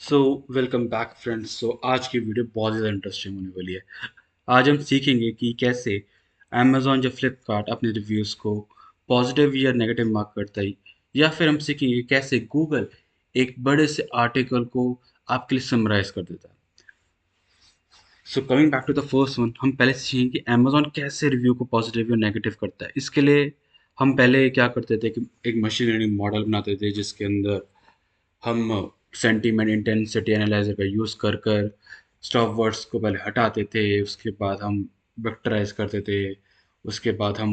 So welcome back friends. आज की video बहुत ज़्यादा इंटरेस्टिंग होने वाली है। आज हम सीखेंगे कि कैसे अमेज़ॉन या फ्लिपकार्ट अपने रिव्यूज़ को पॉजिटिव या नेगेटिव मार्क करता है, या फिर हम सीखेंगे कैसे गूगल एक बड़े से आर्टिकल को आपके लिए समराइज कर देता है। So coming back to the first one, हम पहले सीखेंगे कि अमेज़ॉन कैसे रिव्यू को पॉजिटिव या नेगेटिव करता है। इसके लिए हम पहले क्या करते थे कि एक मशीन लर्निंग मॉडल बनाते थे, जिसके अंदर हम सेंटीमेंट इंटेंसिटी एनालाइजर का यूज़ कर कर स्टॉप वर्ड्स को पहले हटाते थे। उसके बाद हम वेक्टराइज करते थे। उसके बाद हम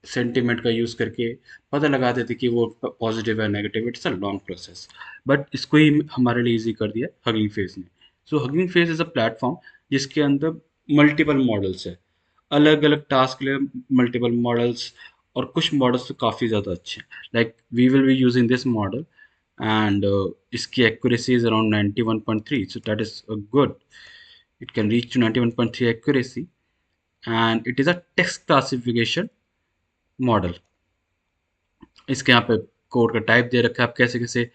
सेंटीमेंट का यूज़ करके पता लगाते थे कि वो पॉजिटिव है negative. It's a long process, but इसको ही हमारे लिए इजी कर दिया हगिंग फेस ने। So Hugging Face is a platform जिसके अंदर मल्टीपल मॉडल्स है, अलग अलग टास्क के लिए मल्टीपल मॉडल्स। और कुछ मॉडल्स तो काफ़ी ज़्यादा अच्छे हैं, like we will be using this model and इसकी accuracy is around 91.3, so that is good. It can reach to 91.3 accuracy, and it is a text classification model. इसके यहाँ पे कोड का टाइप दे रखा है, आप कैसे कैसे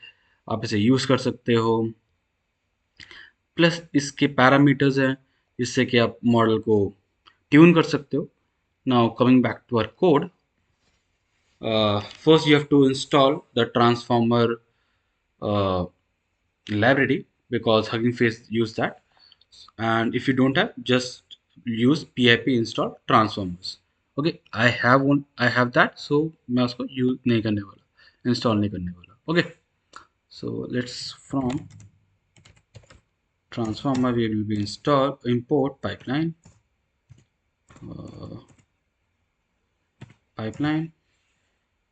आप इसे यूज़ कर सकते हो, प्लस इसके पैरामीटर्स हैं जिससे कि आप मॉडल को ट्यून कर सकते हो। Now coming back to our code, first you have to install the transformer library, because Hugging Face use that. And if you don't have, just use pip install transformers. Okay, I have that, so मैं उसको use नहीं करने वाला, install नहीं करने वाला। Okay, so let's from transformer we will be install import uh, pipeline,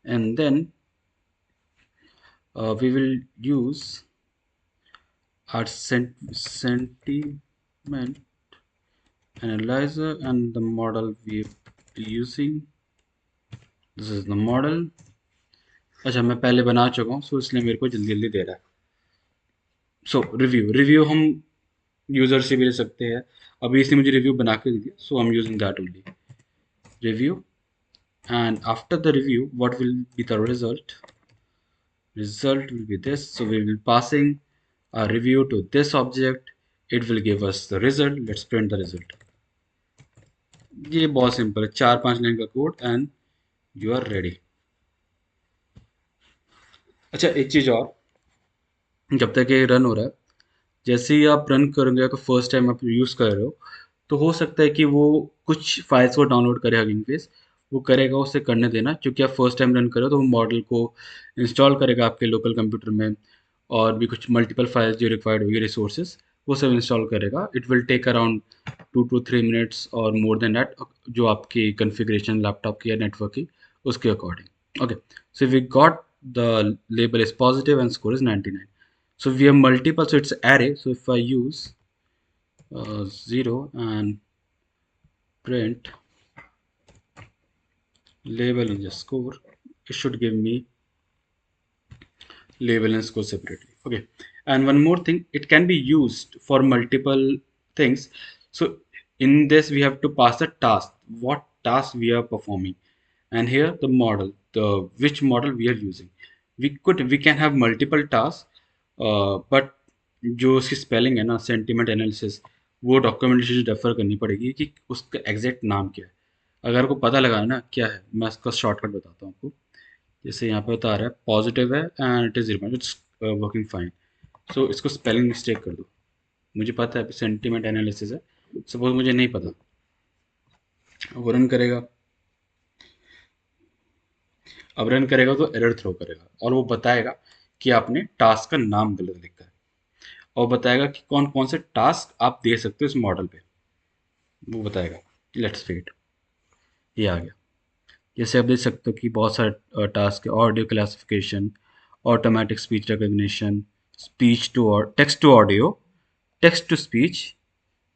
and then we will use our sentiment analyzer and the model we be using. This is the model. अच्छा, मैं पहले बना चुका हूँ, सो इसलिए मेरे को जल्दी जल्दी दे रहा है। सो रिव्यू रिव्यू हम यूज़र से भी ले सकते हैं। अभी इसने मुझे रिव्यू बना के दिया, so I am using that only. Review, and after the review what will be the result will be this. So we will passing a review to this object. It will give us the result. Let's print the result. ये बहुत simple है, 4-5 line का code and you are ready. अच्छा, एक चीज़ और, जब तक ये रन हो रहा है, जैसे ही आप रन करोगे तो फर्स्ट टाइम आप यूज़ कर रहे हो, तो हो सकता है कि वो कुछ फाइल्स को डाउनलोड करे हगिंग फेस। वो करेगा, उसे करने देना, क्योंकि आप फर्स्ट टाइम रन करो तो वो मॉडल को इंस्टॉल करेगा आपके लोकल कंप्यूटर में। और भी कुछ मल्टीपल फाइल्स जो रिक्वायर्ड होगी, रिसोर्सेज, वो सब इंस्टॉल करेगा। It will take around 2 to 3 minutes और मोर देन दैट, जो आपकी कन्फिग्रेशन लैपटॉप की या नेटवर्क की, उसके according. Okay, so we got the label is positive and score is 99. So we have multiple, so it's array. So if I use 0 and print label and just score, it should give me label and score separately. Okay, and one more thing, it can be used for multiple things. So in this we have to pass the task, what task we are performing, and here the model, the which model we are using. We can have multiple tasks, but जो उसकी spelling है ना, sentiment analysis, वो documentation से refer करनी पड़ेगी कि उसका एग्जैक्ट नाम क्या है। अगर आपको पता लगाना ना क्या है, मैं इसका शॉर्टकट बताता हूँ आपको। जैसे यहाँ पे बता रहा है पॉजिटिव है and it is remote, it's working fine. So इसको स्पेलिंग मिस्टेक कर दो। मुझे पता है सेंटीमेंट एनालिसिस है, सपोज मुझे नहीं पता, वो रन करेगा। अब रन करेगा तो एरर थ्रो करेगा, और वो बताएगा कि आपने टास्क का नाम गलत लिखा है, और बताएगा कि कौन कौन से टास्क आप दे सकते हो इस मॉडल पे, वो बताएगा। लेट्स वेट, ये आ गया। जैसे आप देख सकते हो कि बहुत सारे टास्क है: audio classification, automatic speech recognition, speech to text to audio, text to speech,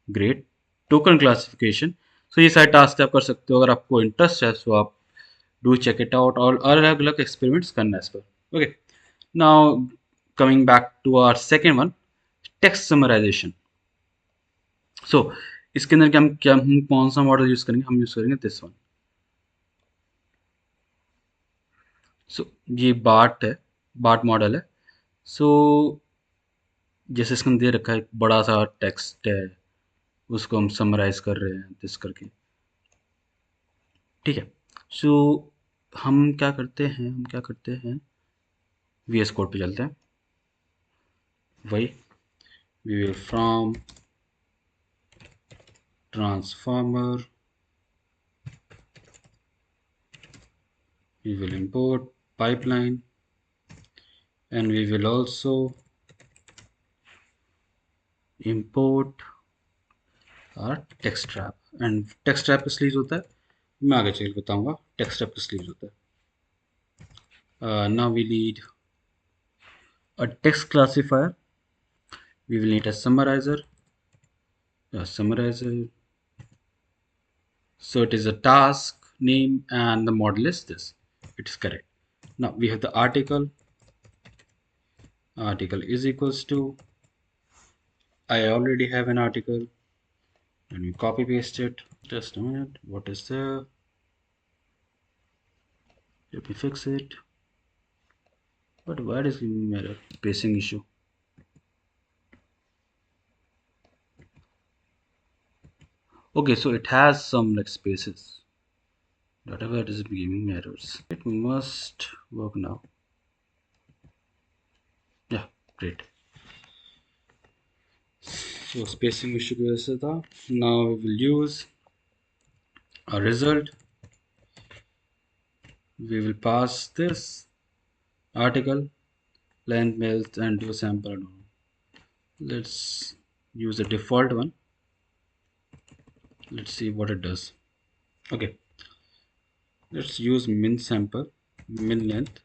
great, token classification. So ये सारे टास्क आप कर सकते हो। अगर आपको इंटरेस्ट है तो आप डू चेक इट आउट, और अलग अलग एक्सपेरिमेंट्स करना है इस पर। Okay, now coming back to our second one, text summarisation. So इसके अंदर हम कौन सा मॉडल यूज़ करेंगे? हम यूज़ करेंगे दिस वन। सो ये बार्ट है, बार्ट मॉडल है। सो जैसे इसमें दे रखा है एक बड़ा सा टेक्स्ट है, उसको हम समराइज कर रहे हैं दिस करके, ठीक है। सो हम क्या करते हैं वीएस कोड पे चलते हैं, वही we will from transformer we will import pipeline, and we will also import our text trap. and text trap किस लिए use होता है मैं आगे चल के बताऊंगा text trap किस लिए use होता है। now we need a text classifier, we will need a summarizer, so it is a task name and the model is this, it is correct. Now we have the article is equals to, I already have an article, and we copy paste it. Just a minute, what is the, let me fix it. But why is giving me error? Spacing issue. Okay, so it has some like spaces. Whatever it is giving me errors. It must work now. Yeah, great. So spacing issue की वजह से था. Now we will use a result. We will pass this article, length, mails, and do sample. Let's use the default one. Let's see what it does. Okay, let's use min sample, min length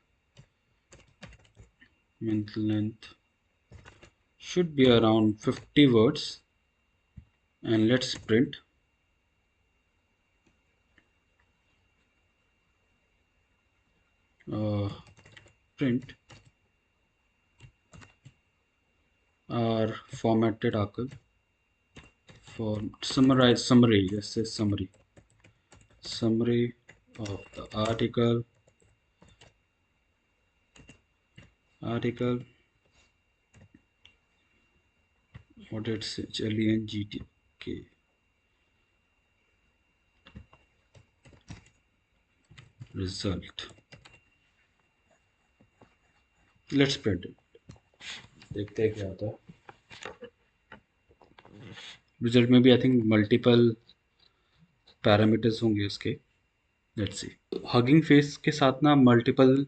should be around 50 words, and let's print print our formatted article for summary, let's say summary of the article what it say LENGTK result. Let's print it, देखते हैं क्या होता है। Result में भी I think multiple parameters होंगे इसके। Let's see, hugging face के साथ ना मल्टीपल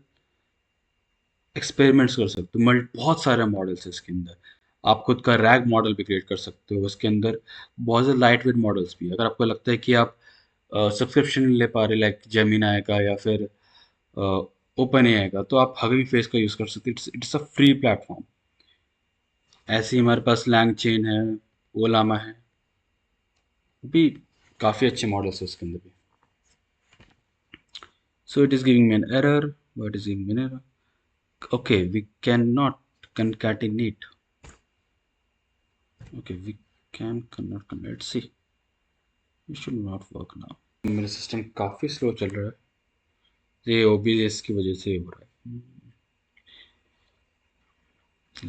एक्सपेरिमेंट्स कर सकते हो, बहुत सारे मॉडल्स है इसके अंदर। आप खुद का रैग मॉडल भी क्रिएट कर सकते हो, उसके अंदर बहुत से लाइट वेट मॉडल्स भी है। अगर आपको लगता है कि आप सब्सक्रिप्शन ले पा रहे लाइक जेमिनाई का या फिर ओपन एआई का, तो आप हगिंग फेस का यूज़ कर सकते हो। It's a free platform. ऐसे ही हमारे पास लैंग चेन है, ओलामा है, वो भी काफ़ी अच्छे मॉडल्स है उसके अंदर भी। So it is giving me an error, what is giving me an error, okay, we cannot concatenate. Okay, we cannot let's see, it should not work now. मेरा सिस्टम काफ़ी स्लो चल रहा है, ये ओबीएस की वजह से हो रहा है।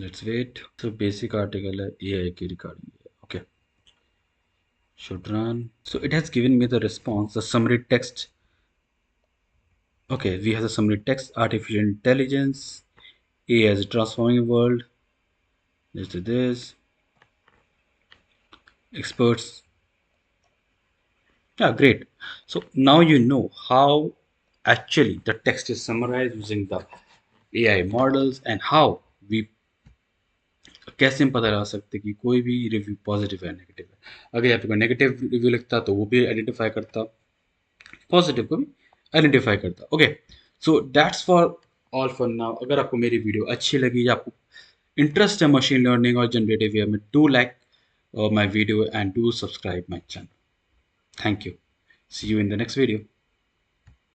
Let's wait. तो बेसिक आर्टिकल है, एआई की रिकॉर्डिंग है। Okay, should run. So it has given me the response, the summary text. Okay, we have the summary text, artificial intelligence, AI as a transforming world. Let's do this. Experts. Yeah, great. So now you know how actually the text is summarized using the AI models, and how we कैसे हम पता लगा सकते हैं कि कोई भी review positive है नेगेटिव है। अगर यहाँ पे कोई नेगेटिव रिव्यू लिखता तो वो भी आइडेंटिफाई करता, पॉजिटिव को भी आइडेंटिफाई करता। Okay, so that's for all for now. अगर आपको मेरी वीडियो अच्छी लगी या आपको इंटरेस्ट है मशीन लर्निंग और जनरेटिव एआई में, do like my video and do subscribe my channel. Thank you, see you in the next video.